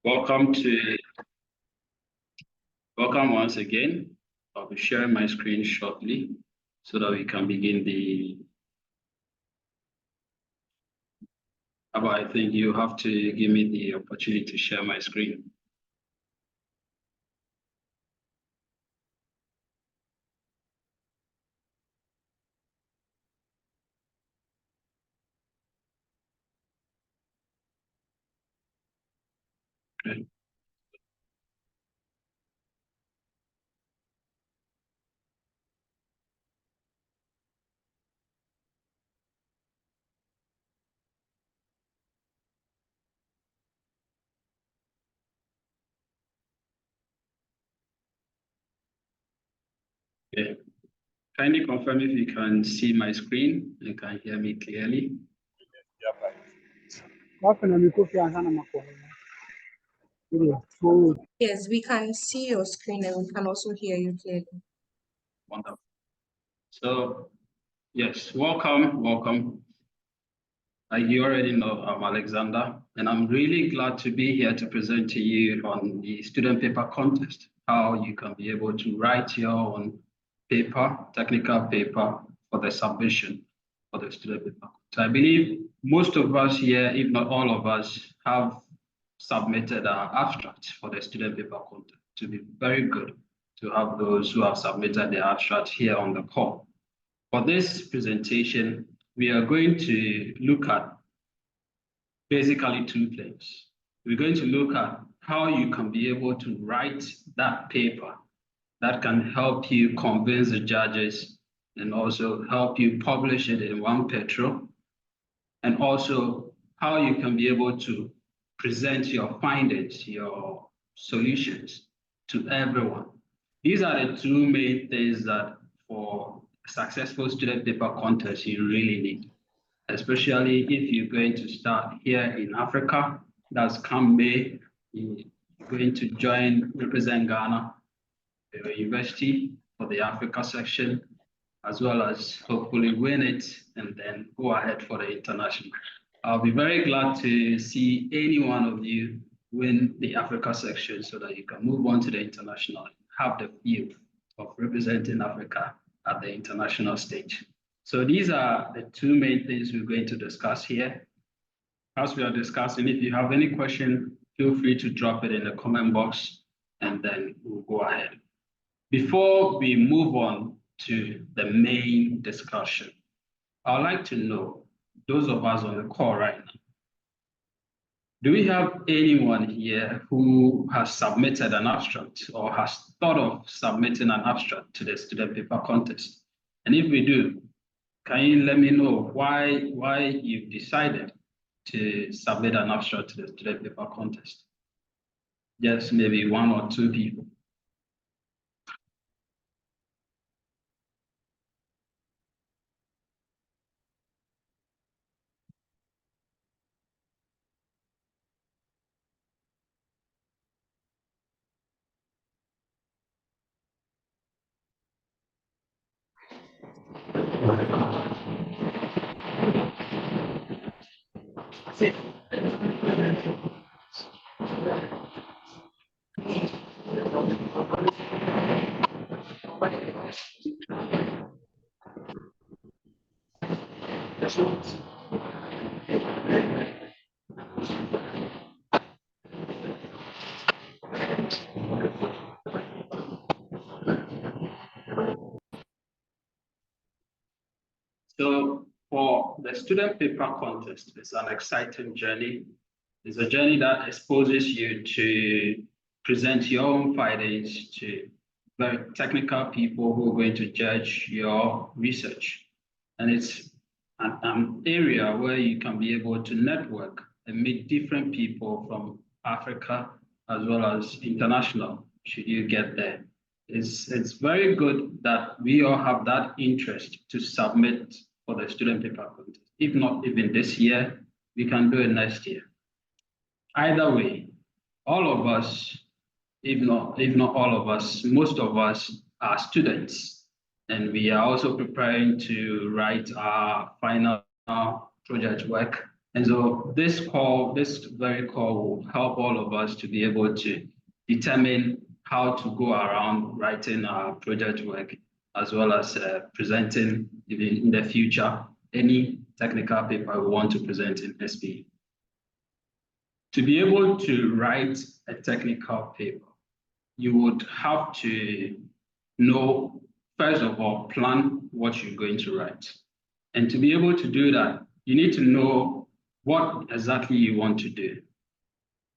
Welcome once again. I'll be sharing my screen shortly so that we can begin the. I think you have to give me the opportunity to share my screen. Okay. Okay. Kindly confirm if you can see my screen and can hear me clearly. Yes, we can see your screen and we can also hear you clearly. Wonderful. So, yes, welcome. You already know I'm Alexander, and I'm really glad to be here to present to you on the student paper contest, how you can be able to write your own paper, technical paper for the submission for the student paper. So I believe most of us here, if not all of us, have submitted our abstract for the student paper contest. To be very good to have those who have submitted their abstract here on the call. For this presentation, we are going to look at basically two things. We're going to look at how you can be able to write that paper that can help you convince the judges and also help you publish it in One Petro, and also how you can be able to present your findings, your solutions to everyone. These are the two main things that for a successful student paper contest you really need, especially if you're going to start here in Africa. That's come May, you're going to represent Ghana, the university for the Africa section, as well as hopefully win it and then go ahead for the international. I'll be very glad to see any one of you win the Africa section so that you can move on to the international, have the feel of representing Africa at the international stage. So these are the two main things we're going to discuss here. As we are discussing, if you have any question, feel free to drop it in the comment box and then we'll go ahead. Before we move on to the main discussion, I'd like to know, those of us on the call right now, do we have anyone here who has submitted an abstract or has thought of submitting an abstract to the student paper contest? And if we do, can you let me know why you've decided to submit an abstract to the student paper contest? Just maybe one or two people. So for the student paper contest, it's an exciting journey. It's a journey that exposes you to present your own findings to very technical people who are going to judge your research. And it's an area where you can be able to network and meet different people from Africa as well as international, should you get there. It's very good that we all have that interest to submit for the student paper contest. If not even this year, we can do it next year. Either way, all of us, if not all of us, most of us are students, and we are also preparing to write our final project work And so this very call will help all of us to be able to determine how to go around writing our project work, as well as presenting in the future any technical paper we want to present in SPE. To be able to write a technical paper, you would have to know, first of all, plan what you're going to write. And to be able to do that, you need to know what exactly you want to do.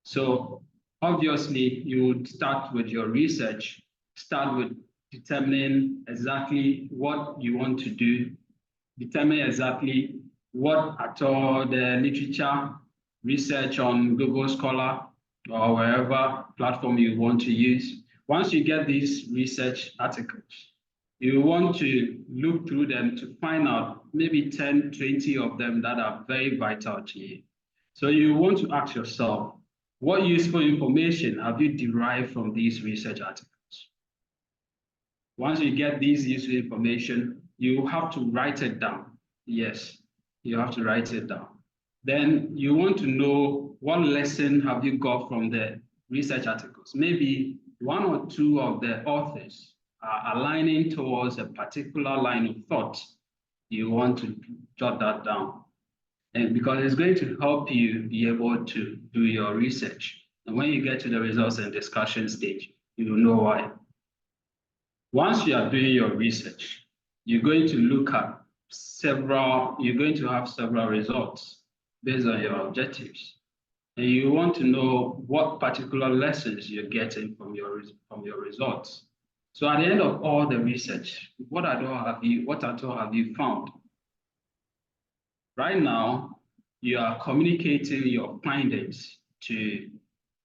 So obviously, you would start with your research, start with determining exactly what you want to do, determine exactly what at all the literature, research on Google Scholar or wherever platform you want to use. Once you get these research articles, you want to look through them to find out maybe 10, 20 of them that are very vital to you. So you want to ask yourself, what useful information have you derived from these research articles? Once you get these useful information, you have to write it down. Yes, you have to write it down. Then you want to know what lesson have you got from the research articles. Maybe one or two of the authors are aligning towards a particular line of thought. You want to jot that down. And because it's going to help you be able to do your research. And when you get to the results and discussion stage, you will know why. Once you are doing your research, you're going to look at you're going to have several results based on your objectives. And you want to know what particular lessons you're getting from your results. So at the end of all the research, what at all have you found? Right now, you are communicating your findings to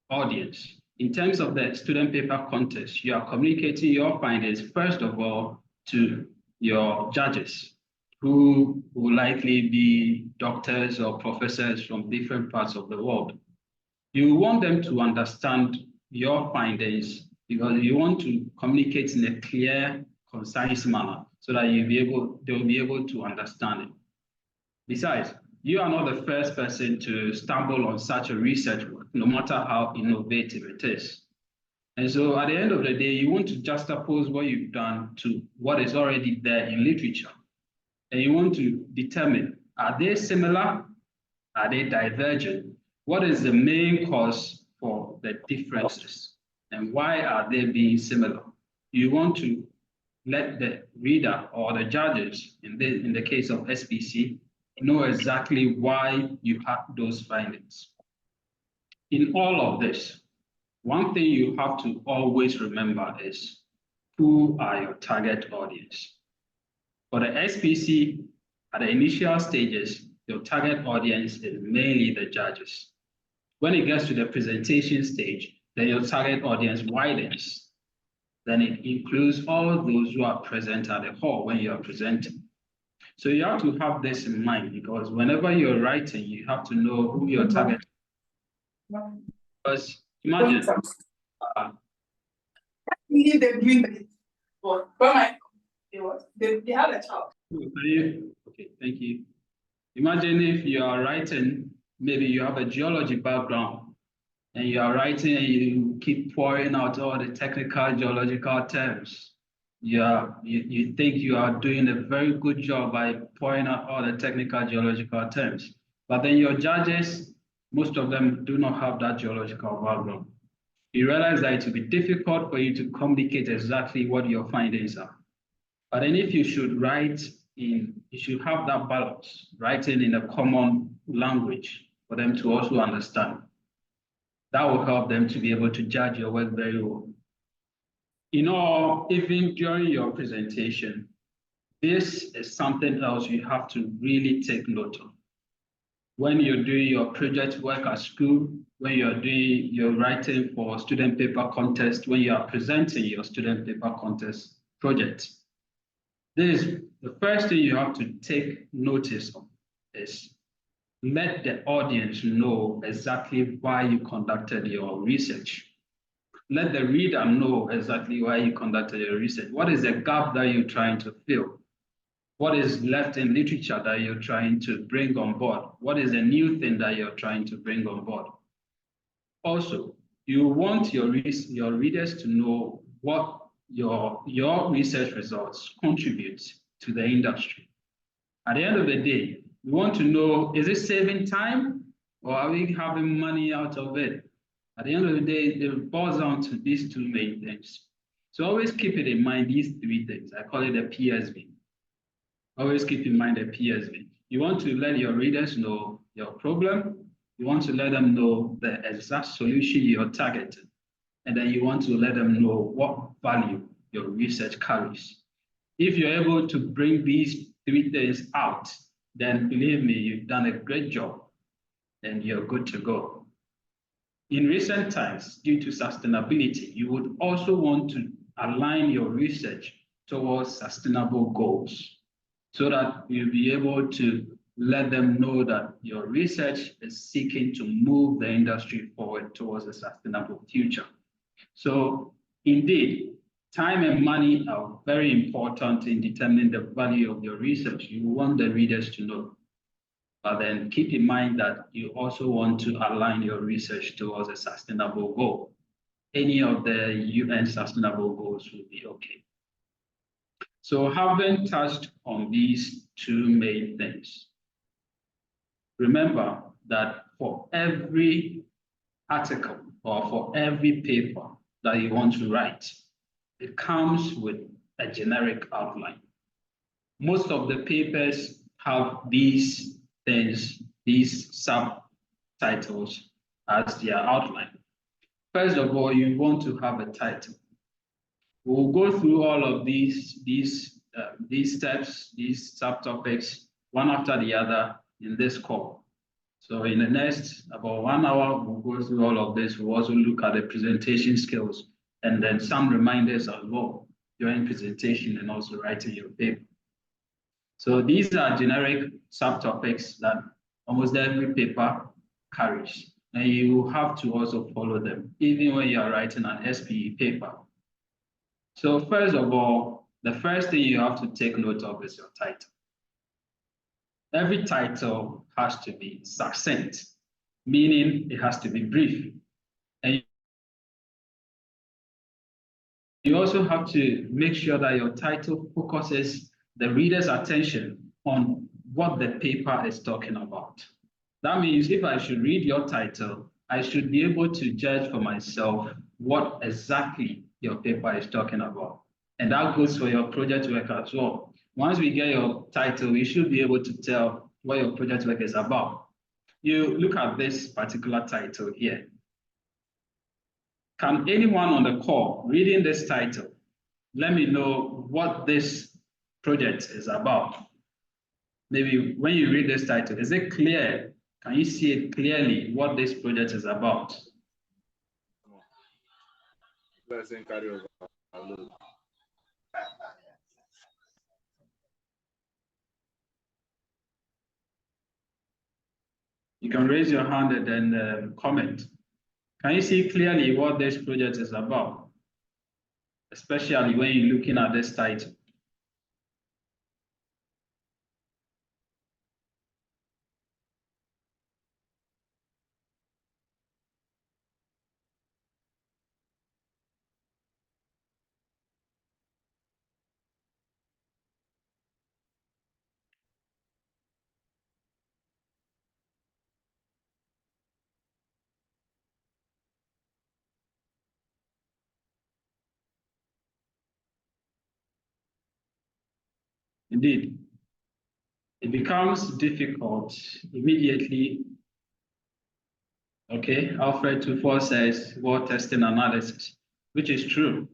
audience. In terms of the student paper contest, you are communicating your findings, first of all, to your judges, who will likely be doctors or professors from different parts of the world. You want them to understand your findings because you want to communicate in a clear, concise manner so that they'll be able to understand it. Besides, you are not the first person to stumble on such a research work, no matter how innovative it is. And so at the end of the day, you want to juxtapose what you've done to what is already there in literature. And you want to determine, are they similar? Are they divergent? What is the main cause for the differences? And why are they being similar? You want to let the reader or the judges, in the case of SPC, know exactly why you have those findings. In all of this, one thing you have to always remember is who are your target audience. For the SPC, at the initial stages, your target audience is mainly the judges. When it gets to the presentation stage, then your target audience widens. Then it includes all those who are present at the hall when you are presenting. So you have to have this in mind because whenever you're writing, you have to know who your target is. Because imagine. They had a child. Okay, thank you. Imagine if you are writing, maybe you have a geology background and you are writing and you keep pouring out all the technical geological terms. You think you are doing a very good job by pouring out all the technical geological terms. But then your judges, most of them do not have that geological background. You realize that it will be difficult for you to communicate exactly what your findings are. But then if you should you should have that balance, writing in a common language for them to also understand. That will help them to be able to judge your work very well. Even during your presentation, this is something else you have to really take note of. When you're doing your project work at school, when you're doing your writing for student paper contest, when you are presenting your student paper contest project, this is the first thing you have to take notice of is let the audience know exactly why you conducted your research. Let the reader know exactly why you conducted your research. What is the gap that you're trying to fill? What is left in literature that you're trying to bring on board? What is a new thing that you're trying to bring on board? Also, you want your readers to know what your research results contribute to the industry. At the end of the day, we want to know, is it saving time or are we having money out of it? At the end of the day, it boils down to these two main things. So always keep it in mind, these three things. I call it a PSV. Always keep in mind a PSV. You want to let your readers know your problem. You want to let them know the exact solution you're targeting. And then you want to let them know what value your research carries. If you're able to bring these three things out, then believe me, you've done a great job and you're good to go. In recent times, due to sustainability, you would also want to align your research towards sustainable goals so that you'll be able to let them know that your research is seeking to move the industry forward towards a sustainable future. So indeed, time and money are very important in determining the value of your research. You want the readers to know. But then keep in mind that you also want to align your research towards a sustainable goal. Any of the UN sustainable goals will be okay. So having touched on these two main things, remember that for every article or for every paper that you want to write, it comes with a generic outline. Most of the papers have these things, these subtitles as their outline. First of all, you want to have a title. We'll go through all of these steps, these subtopics, one after the other in this call. So in the next about 1 hour, we'll go through all of this. We'll also look at the presentation skills and then some reminders as well during presentation and also writing your paper. So these are generic subtopics that almost every paper carries, and you have to also follow them, even when you are writing an SPE paper. So first of all, the first thing you have to take note of is your title. Every title has to be succinct, meaning it has to be brief. And you also have to make sure that your title focuses the reader's attention on what the paper is talking about. That means if I should read your title, I should be able to judge for myself what exactly your paper is talking about. And that goes for your project work as well. Once we get your title, we should be able to tell what your project work is about. You look at this particular title here. Can anyone on the call reading this title let me know what this project is about? Maybe when you read this title, is it clear? Can you see it clearly what this project is about? You can raise your hand and then comment. Can you see clearly what this project is about? Especially when you're looking at this title. Indeed, it becomes difficult immediately. Okay, Alfred Tufo says word testing analysis, which is true.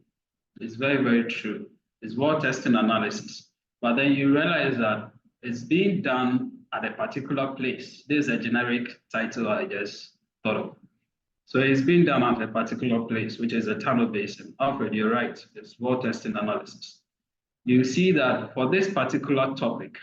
It's very, very true. It's word testing analysis. But then you realize that it's being done at a particular place. This is a generic title I just thought of. So it's being done at a particular place, which is a tunnel basin. Alfred, you're right. It's word testing analysis. You see that for this particular topic,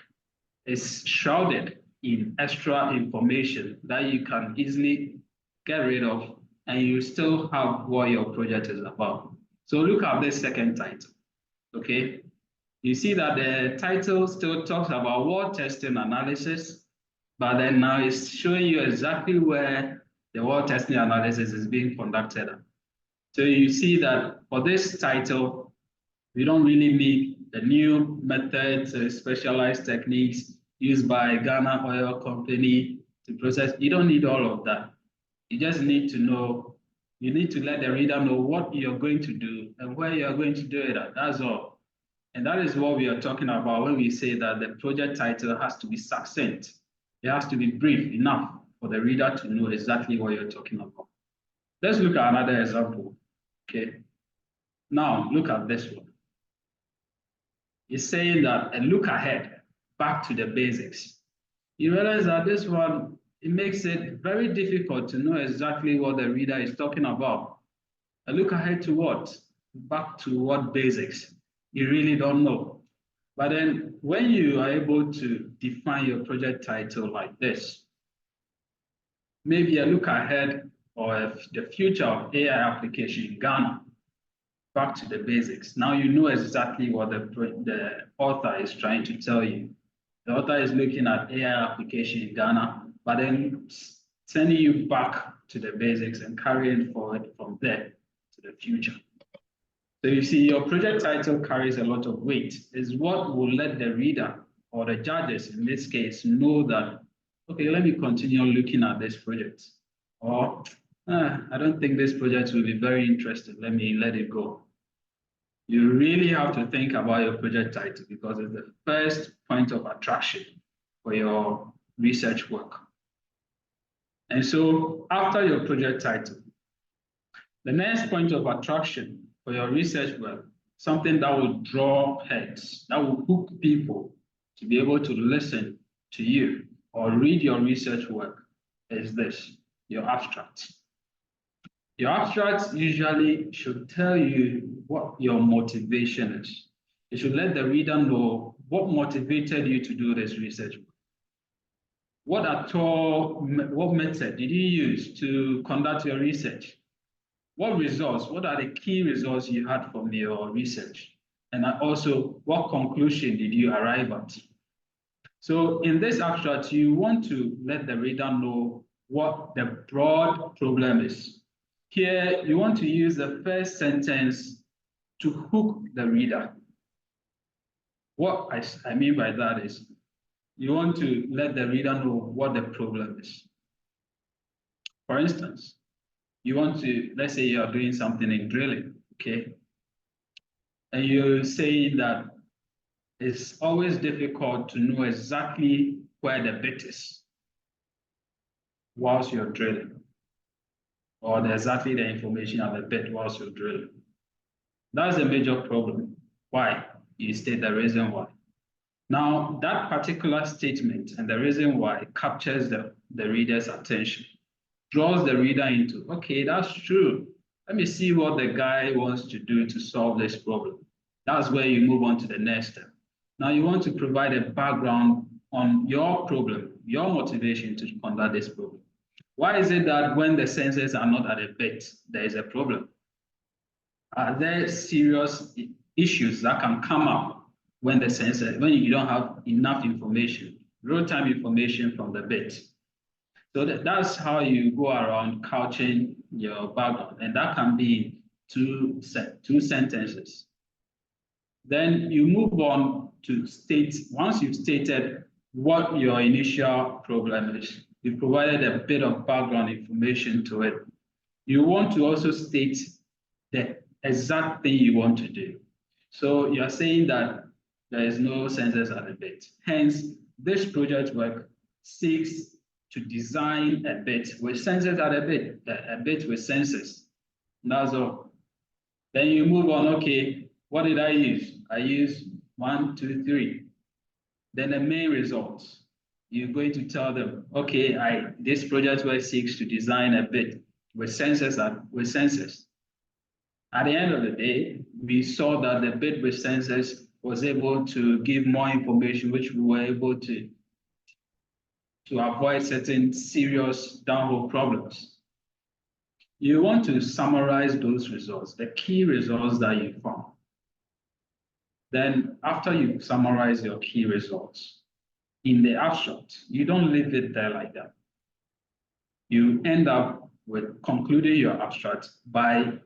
it's shrouded in extra information that you can easily get rid of, and you still have what your project is about. So look at this second title, okay? You see that the title still talks about word testing analysis, but then now it's showing you exactly where the word testing analysis is being conducted. So you see that for this title, we don't really need the new methods, specialized techniques used by Ghana Oil Company to process. You don't need all of that. You just need to know, you need to let the reader know what you're going to do and where you're going to do it at. That's all. And that is what we are talking about when we say that the project title has to be succinct. It has to be brief enough for the reader to know exactly what you're talking about. Let's look at another example. Okay. Now look at this one. It's saying that a look ahead, back to the basics. You realize that this one, it makes it very difficult to know exactly what the reader is talking about. A look ahead to what? Back to what basics? You really don't know. But then when you are able to define your project title like this, maybe a look ahead or the future of AI application in Ghana, back to the basics. Now you know exactly what the author is trying to tell you. The author is looking at AI application in Ghana, but then sending you back to the basics and carrying forward from there to the future. So you see, your project title carries a lot of weight. Is what will let the reader or the judges in this case know that, okay, let me continue looking at this project. Or I don't think this project will be very interesting. Let me let it go. You really have to think about your project title because it's the first point of attraction for your research work. And so after your project title, the next point of attraction for your research work, something that will draw heads, that will hook people to be able to listen to you or read your research work is this, your abstract. Your abstract usually should tell you what your motivation is. It should let the reader know what motivated you to do this research work. What method did you use to conduct your research? What results, what are the key results you had from your research? And also, what conclusion did you arrive at? So in this abstract, you want to let the reader know what the broad problem is. Here, you want to use the first sentence to hook the reader. What I mean by that is, you want to let the reader know what the problem is. For instance, you want to, let's say you're doing something in drilling, okay? And you're saying that it's always difficult to know exactly where the bit is whilst you're drilling, or exactly the information of the bit whilst you're drilling. That's a major problem. Why? You state the reason why. Now, that particular statement and the reason why captures the reader's attention, draws the reader into, okay, that's true. Let me see what the guy wants to do to solve this problem. That's where you move on to the next step. Now you want to provide a background on your problem, your motivation to conduct this problem. Why is it that when the sensors are not at a bit, there is a problem? Are there serious issues that can come up when you don't have enough information, real-time information from the bit? So that's how you go around couching your background, and that can be two sentences. Then you move on to state, once you've stated what your initial problem is, you provided a bit of background information to it. You want to also state the exact thing you want to do. So you're saying that there is no sensors at the bit. Hence, this project work seeks to design a bit with sensors at a bit with sensors. That's all. Then you move on, okay, what did I use? I used 1, 2, 3. Then the main results. You're going to tell them, okay, this project work seeks to design a bit with sensors. At the end of the day, we saw that the bit with sensors was able to give more information, which we were able to avoid certain serious downhole problems. You want to summarize those results, the key results that you found. Then after you summarize your key results in the abstract, you don't leave it there like that. You end up with concluding your abstract by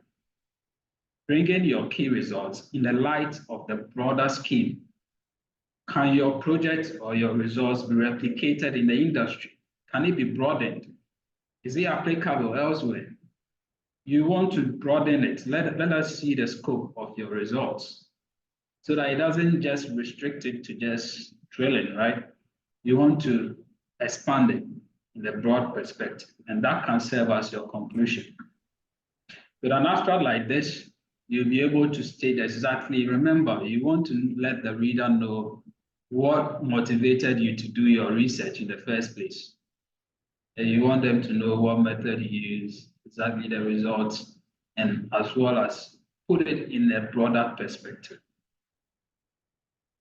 bringing your key results in the light of the broader scheme. Can your project or your results be replicated in the industry? Can it be broadened? Is it applicable elsewhere? You want to broaden it. Let us see the scope of your results so that it doesn't just restrict it to just drilling, right? You want to expand it in the broad perspective, and that can serve as your conclusion. With an abstract like this, you'll be able to state exactly, remember, you want to let the reader know what motivated you to do your research in the first place. And you want them to know what method you use, exactly the results, and as well as put it in a broader perspective.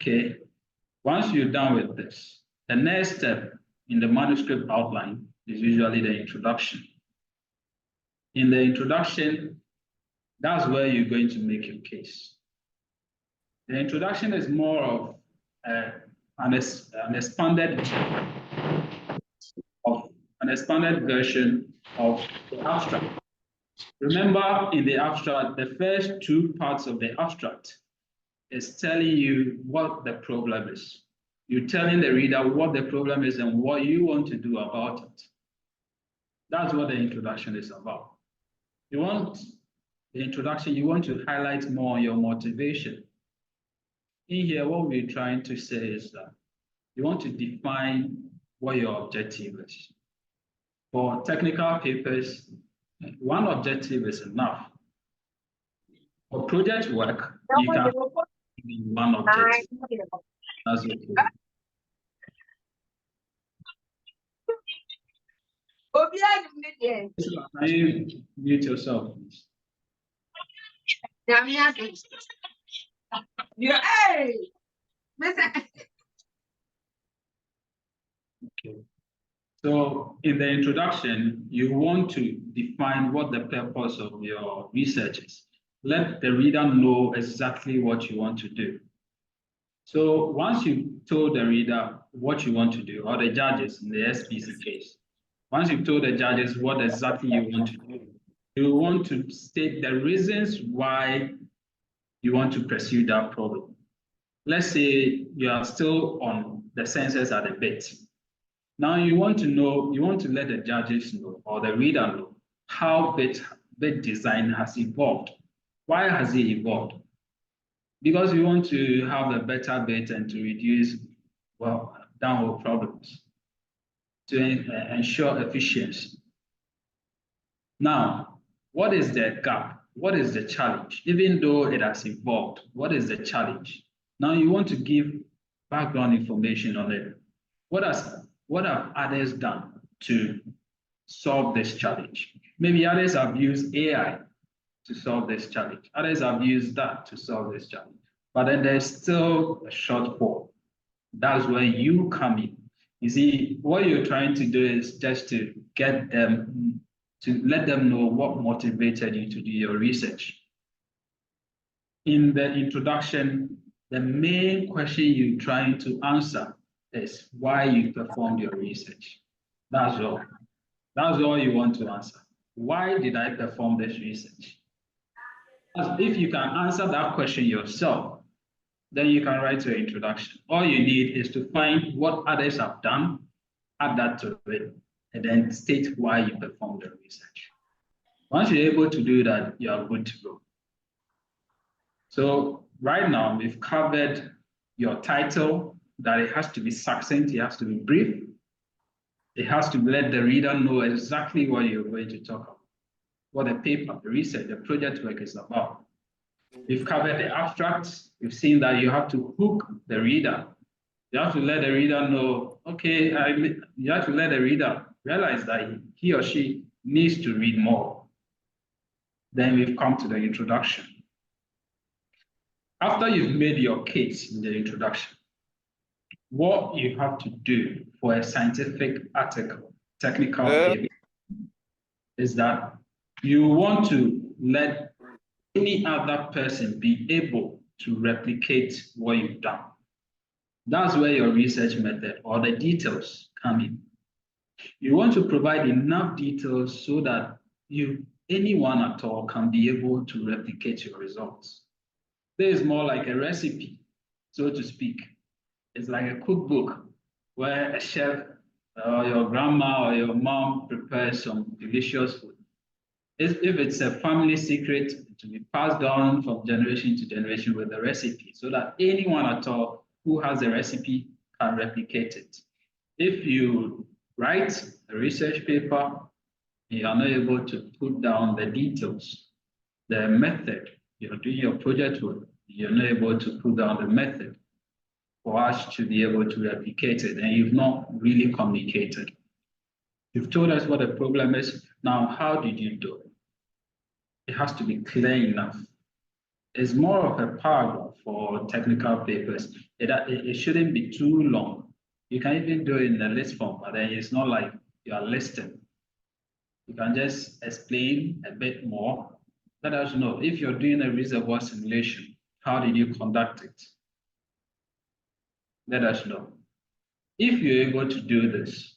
Okay, once you're done with this, the next step in the manuscript outline is usually the introduction. In the introduction, that's where you're going to make your case. The introduction is more of an expanded version of the abstract. Remember, in the abstract, the first two parts of the abstract is telling you what the problem is. You're telling the reader what the problem is and what you want to do about it. That's what the introduction is about. You want the introduction, you want to highlight more your motivation. In here, what we're trying to say is that you want to define what your objective is. For technical papers, one objective is enough. For project work, you can have one objective. That's okay. Can you mute yourself, please? Okay. So in the introduction, you want to define what the purpose of your research is. Let the reader know exactly what you want to do. So once you've told the reader what you want to do, or the judges in the SPC case, once you've told the judges what exactly you want to do, you want to state the reasons why you want to pursue that problem. Let's say you are still on the census at a bit. Now you want to know, you want to let the judges know or the reader know how bit design has evolved. Why has it evolved? Because you want to have a better bit and to reduce, well, downhole problems, to ensure efficiency. Now, what is the gap? What is the challenge? Even though it has evolved, what is the challenge? Now you want to give background information on it. What have others done to solve this challenge? Maybe others have used AI to solve this challenge. Others have used that to solve this challenge. But then there's still a shortfall. That's where you come in. You see, what you're trying to do is just to get them, to let them know what motivated you to do your research. In the introduction, the main question you're trying to answer is why you performed your research. That's all. That's all you want to answer. Why did I perform this research? If you can answer that question yourself, then you can write your introduction. All you need is to find what others have done, add that to it, and then state why you performed the research. Once you're able to do that, you are good to go. So right now, we've covered your title, that it has to be succinct, it has to be brief. It has to let the reader know exactly what you're going to talk about, what the paper, the research, the project work is about. We've covered the abstracts. We've seen that you have to hook the reader. You have to let the reader know, okay, you have to let the reader realize that he or she needs to read more. Then we've come to the introduction. After you've made your case in the introduction, what you have to do for a scientific article, technical paper, is that you want to let any other person be able to replicate what you've done. That's where your research method or the details come in. You want to provide enough details so that anyone at all can be able to replicate your results. This is more like a recipe, so to speak. It's like a cookbook where a chef or your grandma or your mom prepares some delicious food. If it's a family secret, it will be passed down from generation to generation with the recipe so that anyone at all who has a recipe can replicate it. If you write a research paper, you are not able to put down the details, the method, you're doing your project work, you're not able to put down the method for us to be able to replicate it, and you've not really communicated. You've told us what the problem is. Now, how did you do it? It has to be clear enough. It's more of a paragraph for technical papers. It shouldn't be too long. You can even do it in a list form, but then it's not like you are listing. You can just explain a bit more. Let us know if you're doing a reservoir simulation, how did you conduct it? Let us know. If you're able to do this,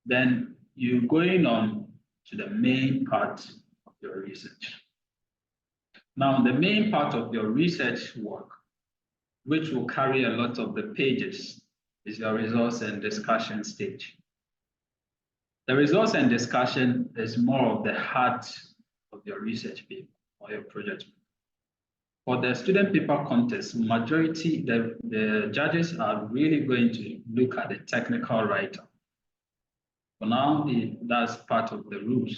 then you're going on to the main part of your research. Now, the main part of your research work, which will carry a lot of the pages, is your results and discussion stage. The results and discussion is more of the heart of your research paper or your project. For the student paper contest, majority, the judges are really going to look at the technical write-up. For now, that's part of the rules.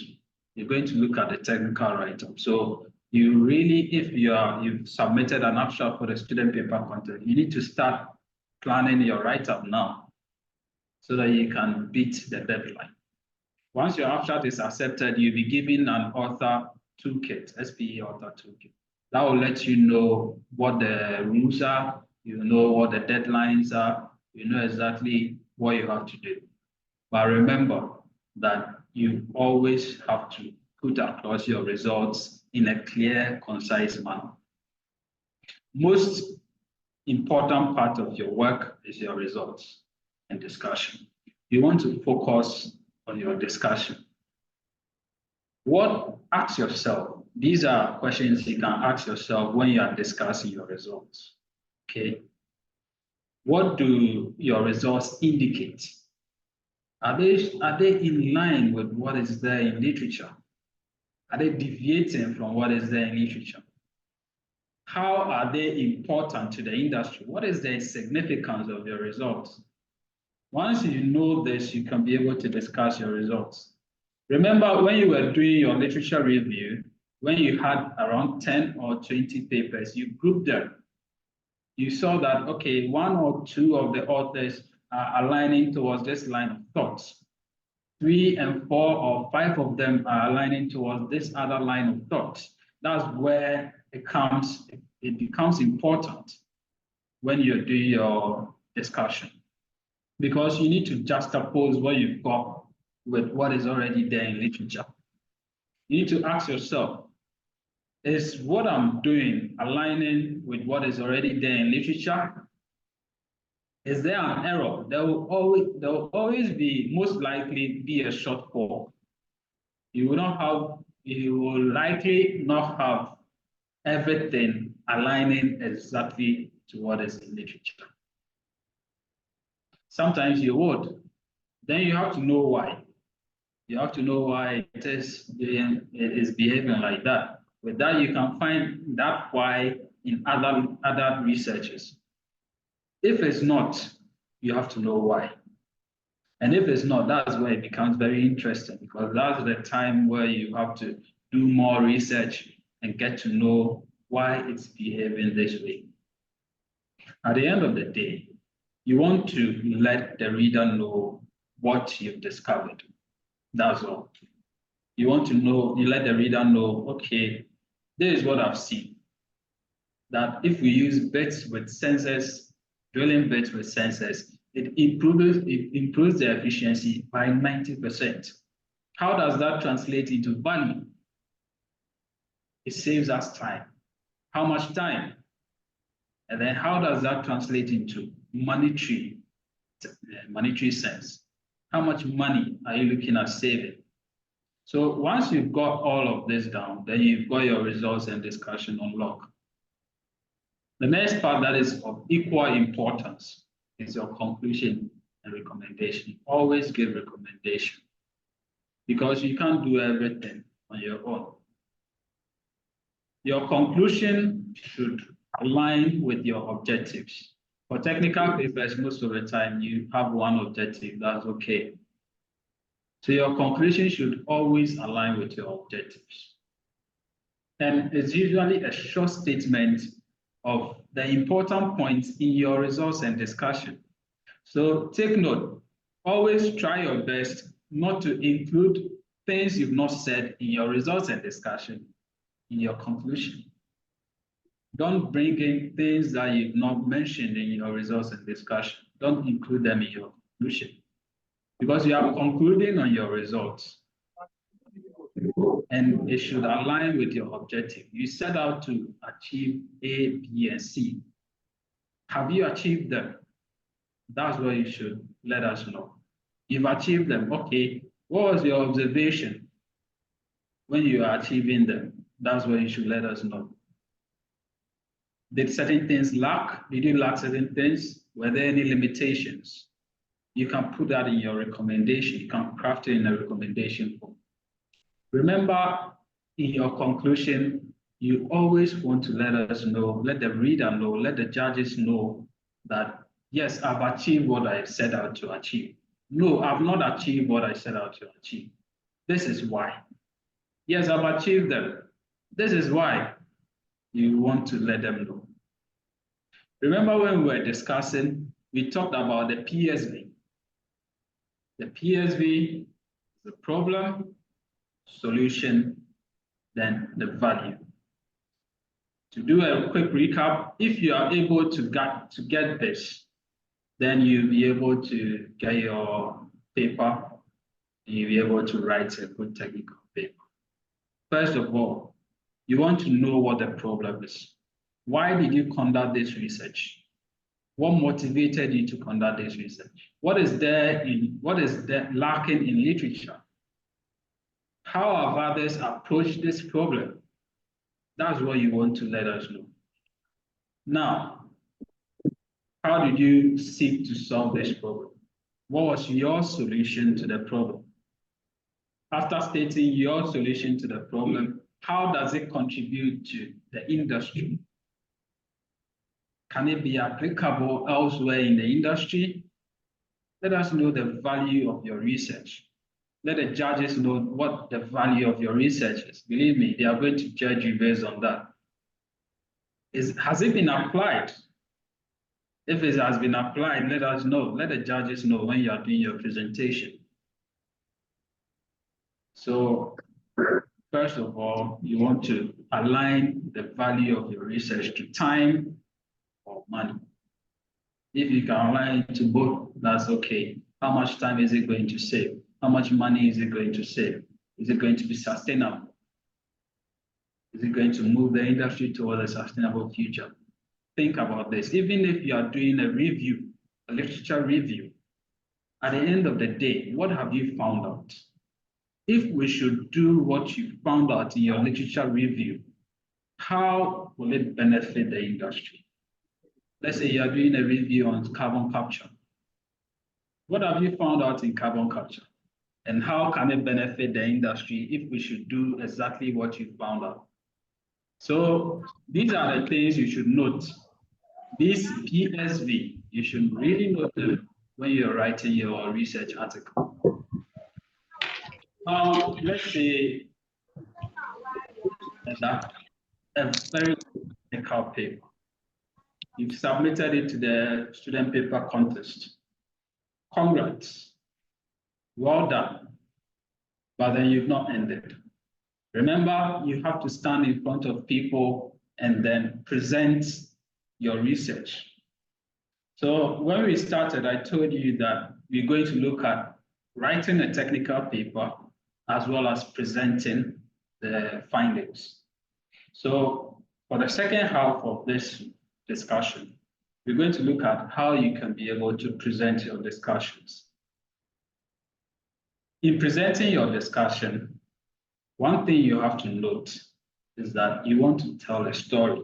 You're going to look at the technical write-up. So you really, if you've submitted an abstract for the student paper contest, you need to start planning your write-up now so that you can beat the deadline. Once your abstract is accepted, you'll be given an author toolkit, SPE author toolkit. That will let you know what the rules are, you know what the deadlines are, you know exactly what you have to do. But remember that you always have to put across your results in a clear, concise manner. Most important part of your work is your results and discussion. You want to focus on your discussion. Ask yourself, these are questions you can ask yourself when you are discussing your results, okay? What do your results indicate? Are they in line with what is there in literature? Are they deviating from what is there in literature? How are they important to the industry? What is the significance of your results? Once you know this, you can be able to discuss your results. Remember when you were doing your literature review, when you had around 10 or 20 papers, you grouped them. You saw that, okay, one or two of the authors are aligning towards this line of thoughts. 3 and 4 or 5 of them are aligning towards this other line of thought. That's where it becomes important when you're doing your discussion, because you need to juxtapose what you've got with what is already there in literature. You need to ask yourself, is what I'm doing aligning with what is already there in literature? Is there an error? There will always be, most likely be a shortfall. You will likely not have everything aligning exactly to what is in literature. Sometimes you would. Then you have to know why. You have to know why it is behaving like that. With that, you can find that why in other researches. If it's not, you have to know why. And if it's not, that's where it becomes very interesting, because that's the time where you have to do more research and get to know why it's behaving this way. At the end of the day, you want to let the reader know what you've discovered. That's all. You want to know, you let the reader know, okay, this is what I've seen. That if we use bits with sensors, drilling bits with sensors, it improves the efficiency by 90%. How does that translate into value? It saves us time. How much time? And then how does that translate into monetary sense? How much money are you looking at saving? So once you've got all of this down, then you've got your results and discussion on lock. The next part that is of equal importance is your conclusion and recommendation. Always give recommendation because you can't do everything on your own. Your conclusion should align with your objectives. For technical papers, most of the time you have one objective, that's okay. So your conclusion should always align with your objectives. And it's usually a short statement of the important points in your results and discussion. So take note, always try your best not to include things you've not said in your results and discussion in your conclusion. Don't bring in things that you've not mentioned in your results and discussion. Don't include them in your conclusion because you are concluding on your results and it should align with your objective. You set out to achieve A, B, and C. Have you achieved them? That's what you should let us know. You've achieved them. Okay, what was your observation when you are achieving them? That's what you should let us know. Did certain things lack? Did you lack certain things? Were there any limitations? You can put that in your recommendation. You can craft it in a recommendation form. Remember, in your conclusion, you always want to let us know, let the reader know, let the judges know that, yes, I've achieved what I set out to achieve. No, I've not achieved what I set out to achieve. This is why. Yes, I've achieved them. This is why. You want to let them know. Remember when we were discussing, we talked about the PSV. The PSV is the problem, solution, then the value. To do a quick recap, if you are able to get this, then you'll be able to get your paper and you'll be able to write a good technical paper. First of all, you want to know what the problem is. Why did you conduct this research? What motivated you to conduct this research? What is there lacking in literature? How have others approached this problem? That's what you want to let us know. Now, how did you seek to solve this problem? What was your solution to the problem? After stating your solution to the problem, how does it contribute to the industry? Can it be applicable elsewhere in the industry? Let us know the value of your research. Let the judges know what the value of your research is. Believe me, they are going to judge you based on that. Has it been applied? If it has been applied, let us know. Let the judges know when you are doing your presentation. So, first of all, you want to align the value of your research to time or money. If you can align it to both, that's okay. How much time is it going to save? How much money is it going to save? Is it going to be sustainable? Is it going to move the industry toward a sustainable future? Think about this. Even if you are doing a review, a literature review, at the end of the day, what have you found out? If we should do what you found out in your literature review, how will it benefit the industry? Let's say you are doing a review on carbon capture. What have you found out in carbon capture? And how can it benefit the industry if we should do exactly what you found out? So these are the things you should note. This PSV, you should really note them when you're writing your research article. Let's say that a very technical paper. You've submitted it to the student paper contest. Congrats. Well done. But then you've not ended. Remember, you have to stand in front of people and then present your research. So when we started, I told you that we're going to look at writing a technical paper as well as presenting the findings. So for the second half of this discussion. We're going to look at how you can be able to present your discussions. In presenting your discussion, one thing you have to note is that you want to tell a story.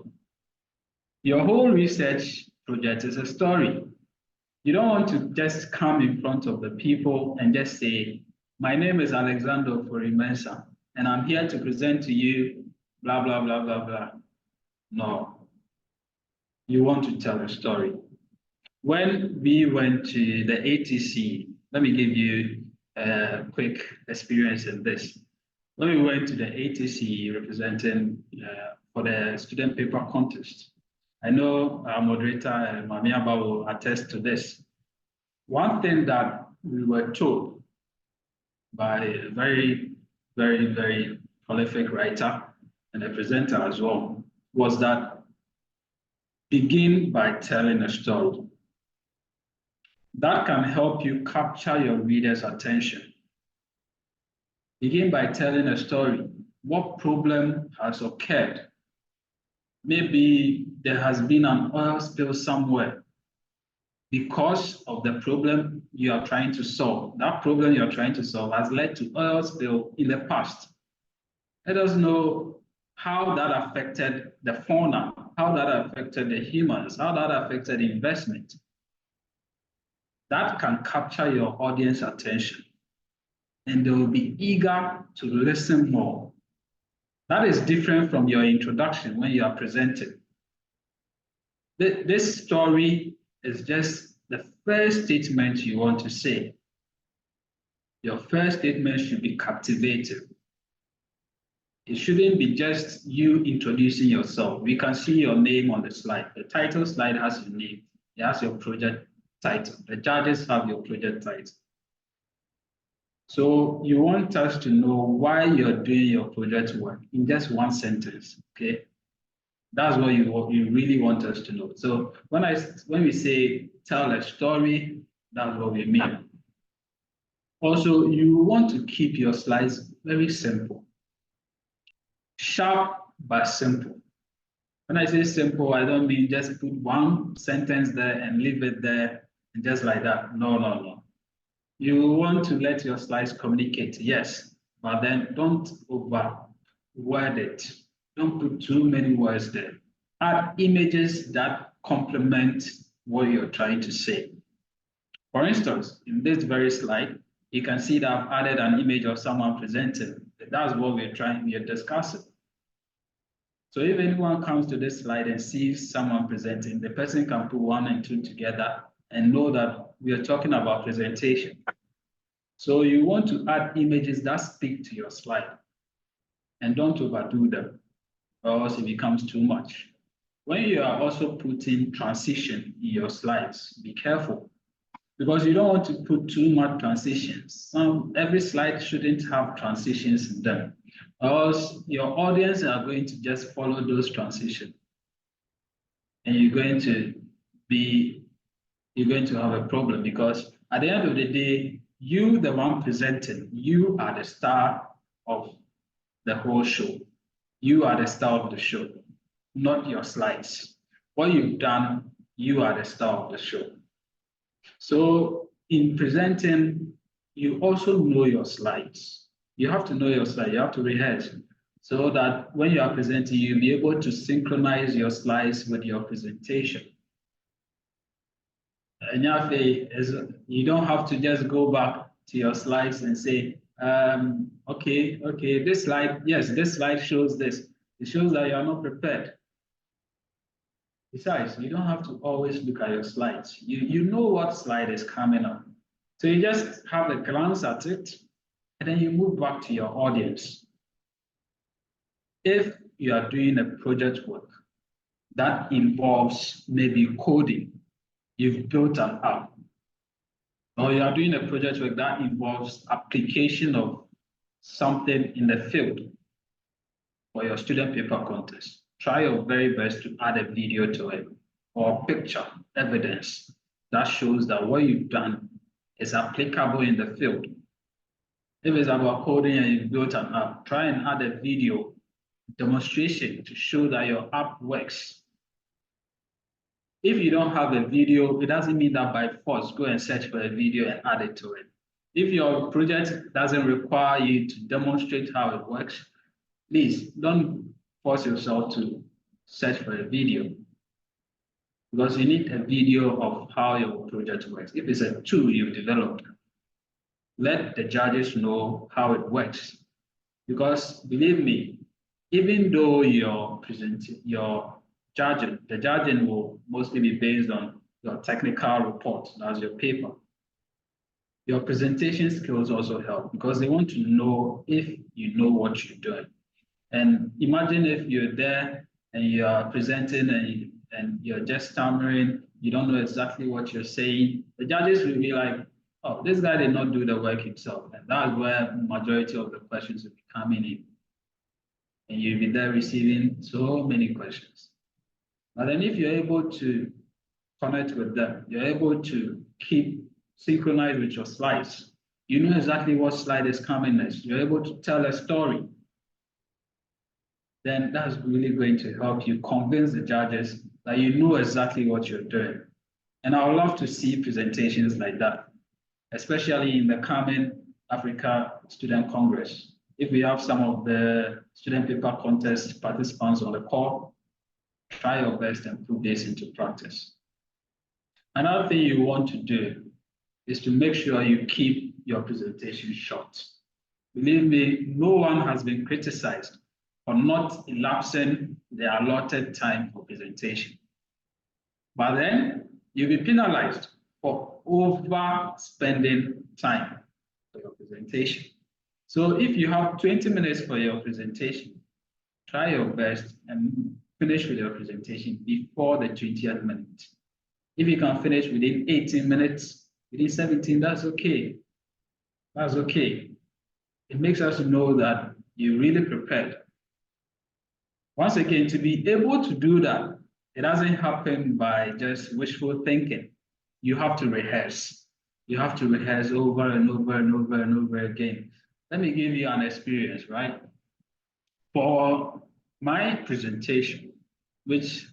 Your whole research project is a story. You don't want to just come in front of the people and just say, my name is Alexander Forimensa, and I'm here to present to you, blah, blah, blah, blah, blah. No. You want to tell a story. When we went to the ATC, let me give you a quick experience in this. When we went to the ATC representing for the student paper contest, I know our moderator, Mamiaba, will attest to this. One thing that we were told by a very, very, very prolific writer and a presenter as well was that begin by telling a story. That can help you capture your reader's attention. Begin by telling a story. What problem has occurred? Maybe there has been an oil spill somewhere because of the problem you are trying to solve. That problem you are trying to solve has led to oil spill in the past. Let us know how that affected the fauna, how that affected the humans, how that affected investment. That can capture your audience attention, and they will be eager to listen more. That is different from your introduction when you are presenting. This story is just the first statement you want to say. Your first statement should be captivating. It shouldn't be just you introducing yourself. We can see your name on the slide. The title slide has your name. It has your project title. The judges have your project title. So you want us to know why you're doing your project work in just one sentence, okay? That's what you really want us to know. So when we say tell a story, that's what we mean. Also, you want to keep your slides very simple. Sharp but simple. When I say simple, I don't mean just put one sentence there and leave it there and just like that. No, no, no. You want to let your slides communicate, yes, but then don't overword it. Don't put too many words there. Add images that complement what you're trying to say. For instance, in this very slide, you can see that I've added an image of someone presenting. That's what we're discussing. So if anyone comes to this slide and sees someone presenting, the person can put 1 and 2 together and know that we are talking about presentation. So you want to add images that speak to your slide and don't overdo them, or else it becomes too much. When you are also putting transition in your slides, be careful, because you don't want to put too much transitions. Every slide shouldn't have transitions in them, or else your audience are going to just follow those transitions. And you're going to have a problem, because at the end of the day, you, the one presenting, you are the star of the whole show. You are the star of the show, not your slides. What you've done, you are the star of the show. So in presenting, you also know your slides. You have to know your slides. You have to rehearse so that when you are presenting, you'll be able to synchronize your slides with your presentation. And you don't have to just go back to your slides and say, okay, this slide, yes, this slide shows this. It shows that you are not prepared. Besides, you don't have to always look at your slides. You know what slide is coming up. So you just have a glance at it, and then you move back to your audience. If you are doing a project work that involves maybe coding, you've built an app, or you are doing a project work that involves application of something in the field for your student paper contest, try your very best to add a video to it or picture evidence that shows that what you've done is applicable in the field. If it's about coding and you've built an app, try and add a video demonstration to show that your app works. If you don't have a video, it doesn't mean that by force, go and search for a video and add it to it. If your project doesn't require you to demonstrate how it works, please don't force yourself to search for a video, because you need a video of how your project works. If it's a tool you've developed, let the judges know how it works. Because believe me, even though the judging will mostly be based on your technical report, that's your paper. Your presentation skills also help, because they want to know if you know what you're doing. And imagine if you're there and you are presenting and you're just stammering, you don't know exactly what you're saying. The judges will be like, oh, this guy did not do the work himself. And that's where the majority of the questions will be coming in. And you'll be there receiving so many questions. But then if you're able to connect with them, you're able to keep synchronized with your slides. You know exactly what slide is coming next. You're able to tell a story. Then that's really going to help you convince the judges that you know exactly what you're doing. And I would love to see presentations like that, especially in the coming Africa Student Congress. If we have some of the student paper contest participants on the call, try your best and put this into practice. Another thing you want to do is to make sure you keep your presentation short. Believe me, no one has been criticized for not elapsing the allotted time for presentation. But then you'll be penalized for overspending time for your presentation. So if you have 20 minutes for your presentation, try your best and finish with your presentation before the 20th minute. If you can finish within 18 minutes, within 17, that's okay. That's okay. It makes us know that you're really prepared. Once again, to be able to do that, it doesn't happen by just wishful thinking. You have to rehearse. You have to rehearse over and over and over and over again. Let me give you an experience, right? For my presentation, which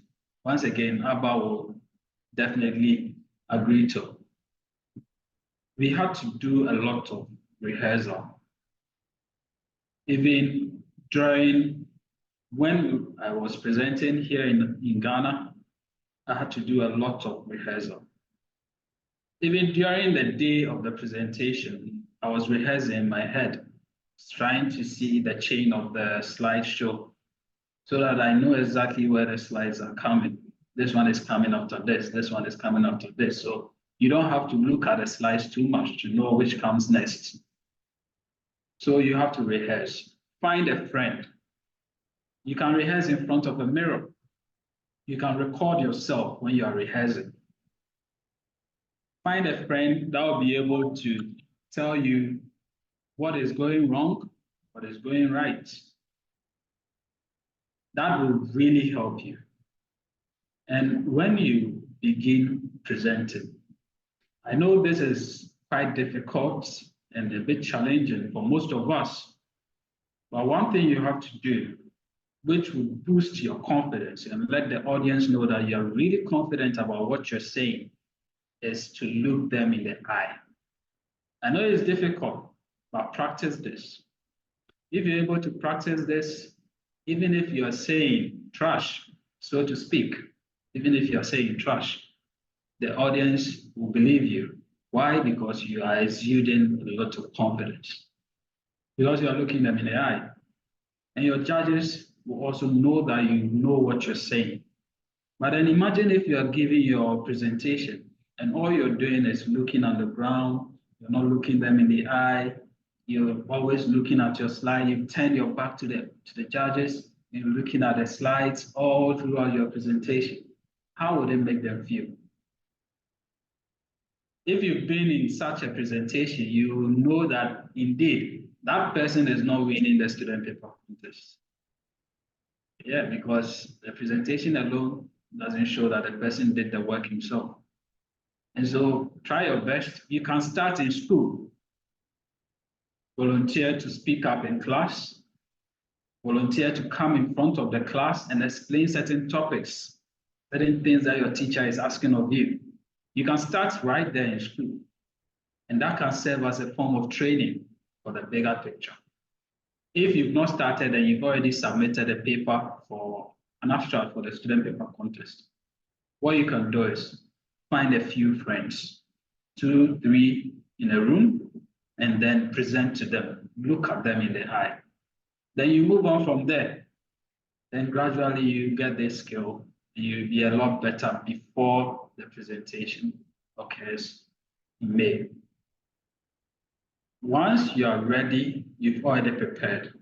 once again, Abba will definitely agree to, we had to do a lot of rehearsal. Even during when I was presenting here in Ghana, I had to do a lot of rehearsal. Even during the day of the presentation, I was rehearsing in my head, trying to see the chain of the slideshow so that I know exactly where the slides are coming. This one is coming after this one is coming after this. So you don't have to look at the slides too much to know which comes next. So you have to rehearse. Find a friend. You can rehearse in front of a mirror. You can record yourself when you are rehearsing. Find a friend that will be able to tell you what is going wrong, what is going right. That will really help you. And when you begin presenting, I know this is quite difficult and a bit challenging for most of us, but one thing you have to do, which will boost your confidence and let the audience know that you're really confident about what you're saying, is to look them in the eye. I know it's difficult, but practice this. If you're able to practice this, even if you're saying trash, so to speak, even if you're saying trash, the audience will believe you. Why? Because you are exuding a lot of confidence. Because you are looking them in the eye. And your judges will also know that you know what you're saying. But then imagine if you are giving your presentation and all you're doing is looking on the ground, you're not looking them in the eye, you're always looking at your slide, you've turned your back to the judges, you're looking at the slides all throughout your presentation. How would it make them feel? If you've been in such a presentation, you will know that indeed that person is not winning the student paper contest. Yeah, because the presentation alone doesn't show that the person did the work himself. And so try your best. You can start in school. Volunteer to speak up in class. Volunteer to come in front of the class and explain certain topics. certain things that your teacher is asking of you. You can start right there in school, and that can serve as a form of training for the bigger picture. If you've not started and you've already submitted a paper for an abstract for the student paper contest, what you can do is find a few friends, 2, 3 in a room, and then present to them, look at them in the eye. Then you move on from there. Then gradually you get this skill, and you'll be a lot better before the presentation occurs in May. Once you are ready, you've already prepared.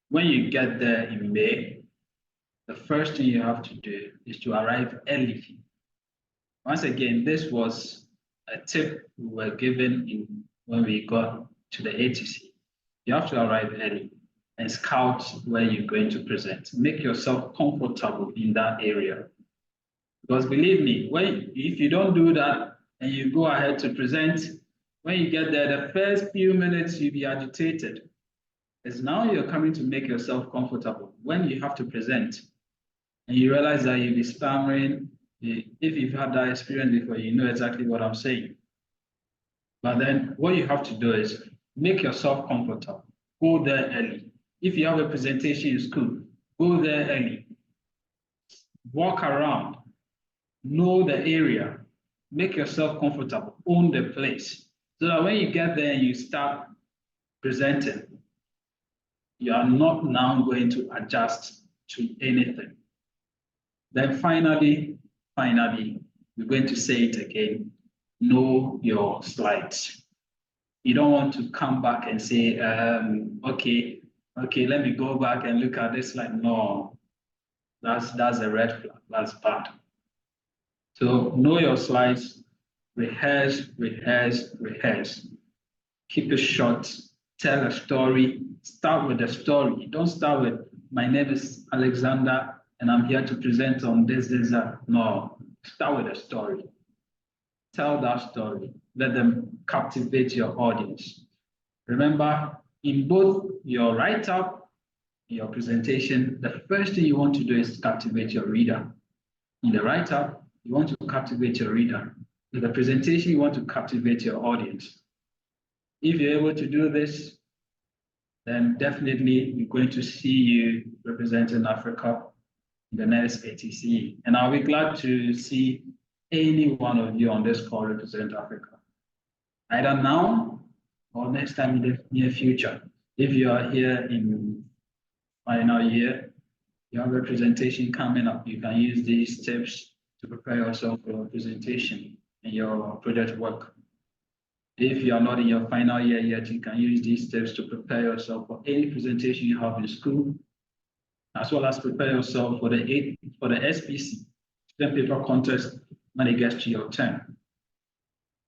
When you get there in May, the first thing you have to do is to arrive early. Once again, this was a tip we were given when we got to the ATC. You have to arrive early and scout where you're going to present. Make yourself comfortable in that area. Because believe me, if you don't do that and you go ahead to present, when you get there, the first few minutes you'll be agitated. It's now you're coming to make yourself comfortable. When you have to present and you realize that you'll be stammering, if you've had that experience before, you know exactly what I'm saying. But then what you have to do is make yourself comfortable. Go there early. If you have a presentation in school, go there early. Walk around. Know the area. Make yourself comfortable. Own the place. So that when you get there and you start presenting, you are not now going to adjust to anything. Then finally, we're going to say it again. Know your slides. You don't want to come back and say, okay, let me go back and look at this slide. No, that's a red flag. That's bad. So know your slides, rehearse. Keep it short, tell a story, start with the story. Don't start with, my name is Alexander and I'm here to present on this, that. No, start with a story. Tell that story. Let them captivate your audience. Remember, in both your write-up and your presentation, the first thing you want to do is captivate your reader. In the write-up, you want to captivate your reader. In the presentation, you want to captivate your audience. If you're able to do this, then definitely we're going to see you representing Africa in the next ATC. And I'll be glad to see any one of you on this call represent Africa, either now or next time in the near future. If you are here in final year, you have a presentation coming up, you can use these tips to prepare yourself for your presentation and your project work. If you are not in your final year yet, you can use these tips to prepare yourself for any presentation you have in school, as well as prepare yourself for the SPC, student paper contest, when it gets to your turn.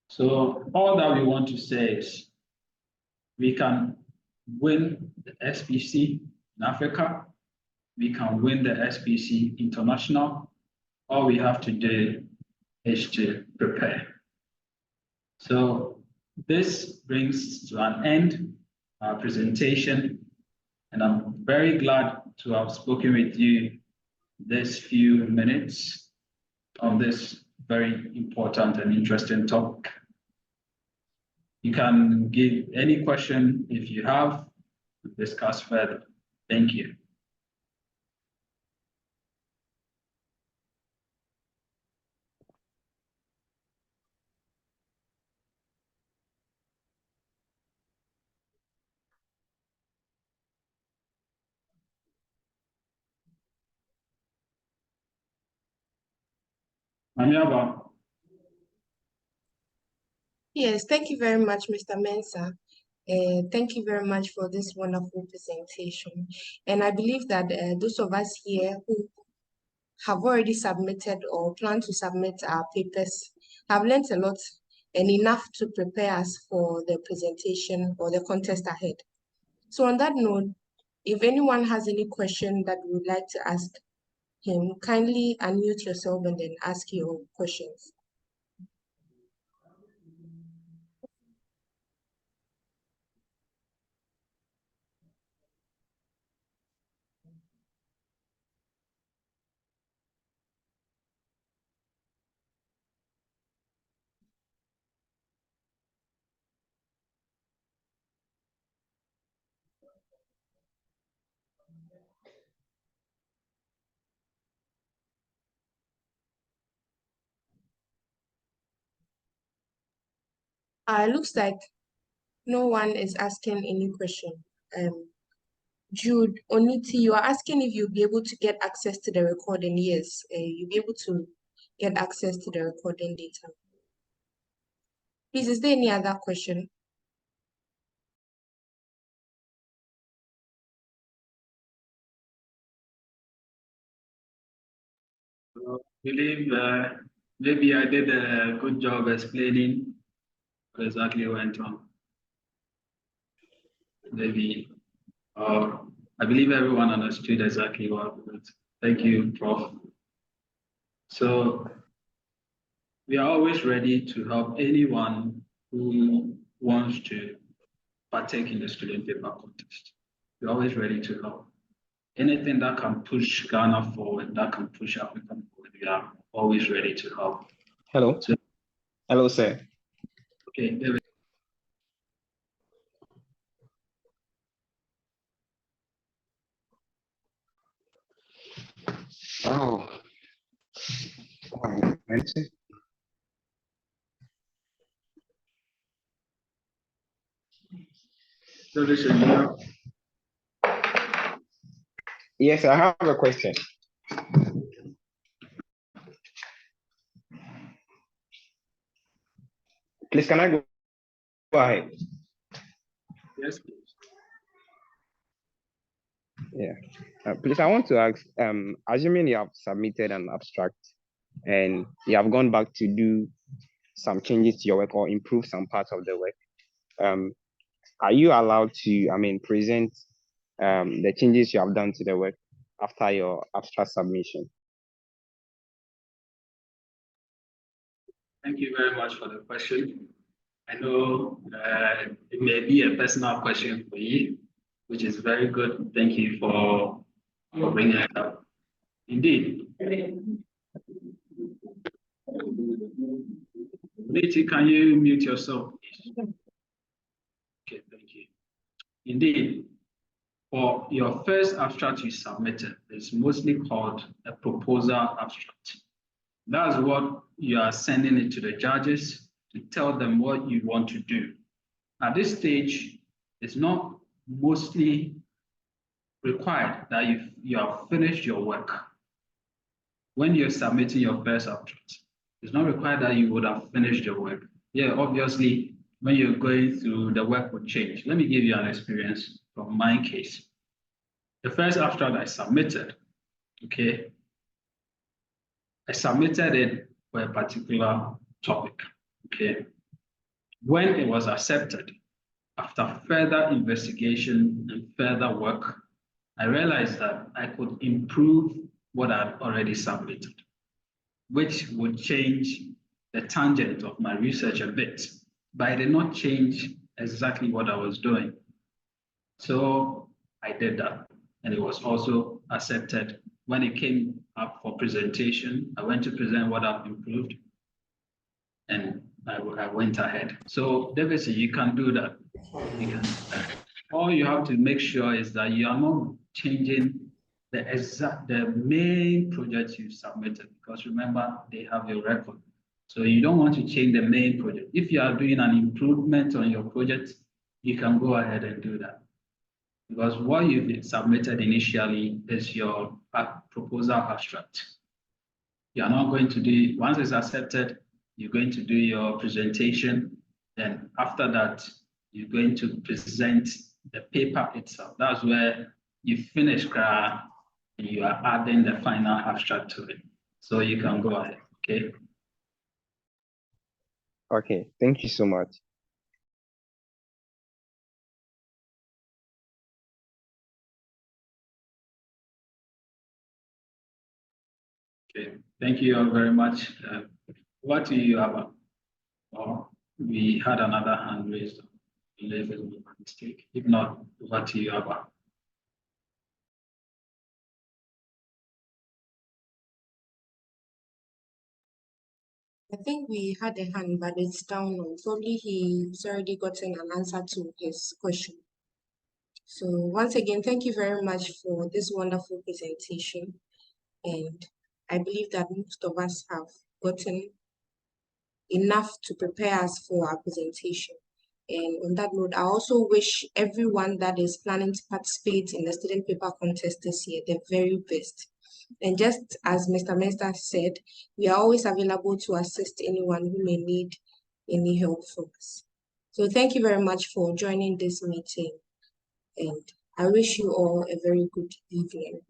So all that we want to say is we can win the SPC in Africa, we can win the SPC international. All we have to do is to prepare. So this brings to an end our presentation, and I'm very glad to have spoken with you this few minutes on this very important and interesting topic. You can give any question if you have, discuss further. Thank you. Amiaba. Yes, thank you very much, Mr. Mensah. Thank you very much for this wonderful presentation. And I believe that those of us here who have already submitted or plan to submit our papers have learned a lot and enough to prepare us for the presentation or the contest ahead. So on that note, if anyone has any question that you would like to ask him, kindly unmute yourself and then ask your questions. Looks like no one is asking any question. Jude Oniti, you are asking if you'll be able to get access to the recording. Yes, you'll be able to get access to the recording data. Please, is there any other question? I believe maybe I did a good job explaining what exactly went on. Maybe, I believe everyone understood exactly what went. Thank you, Prof. So we are always ready to help anyone who wants to partake in the student paper contest. We're always ready to help. Anything that can push Ghana forward, that can push Africa forward, we are always ready to help. Hello. So, hello, sir. Okay, David. Oh. Yes, I have a question. Please, can I go ahead? Yes, please. Yeah. Please, I want to ask, assuming you have submitted an abstract and you have gone back to do some changes to your work or improve some parts of the work, are you allowed to, present the changes you have done to the work after your abstract submission? Thank you very much for the question. I know it may be a personal question for you, which is very good. Thank you for bringing it up. Indeed. Leti, can you mute yourself, please? Okay, thank you. Indeed, for your first abstract you submitted, it's mostly called a proposal abstract. That's what you are sending it to the judges to tell them what you want to do. At this stage, it's not mostly required that you have finished your work. When you're submitting your first abstract, it's not required that you would have finished your work. Yeah, obviously, when you're going through, the work will change. Let me give you an experience from my case. The first abstract I submitted, okay, I submitted it for a particular topic, okay. When it was accepted, after further investigation and further work, I realized that I could improve what I'd already submitted, which would change the tangent of my research a bit, but I did not change exactly what I was doing. So I did that, and it was also accepted. When it came up for presentation, I went to present what I've improved, and I went ahead. So David, you can do that. You can. All you have to make sure is that you are not changing the main project you submitted, because remember, they have your record. So you don't want to change the main project. If you are doing an improvement on your project, you can go ahead and do that. Because what you've submitted initially is your proposal abstract. You are not going to do, once it's accepted, you're going to do your presentation. Then after that, you're going to present the paper itself. That's where you finish and you are adding the final abstract to it. So you can go ahead, okay? Okay, thank you so much. Okay, thank you all very much. What do you have? Or we had another hand raised. I believe it was a mistake. If not, what do you have? I think we had a hand, but it's down now. Probably he's already gotten an answer to his question. So once again, thank you very much for this wonderful presentation. And I believe that most of us have gotten enough to prepare us for our presentation. And on that note, I also wish everyone that is planning to participate in the student paper contest this year the very best. And just as Mr. Mensah said, we are always available to assist anyone who may need any help from us. So thank you very much for joining this meeting. And I wish you all a very good evening.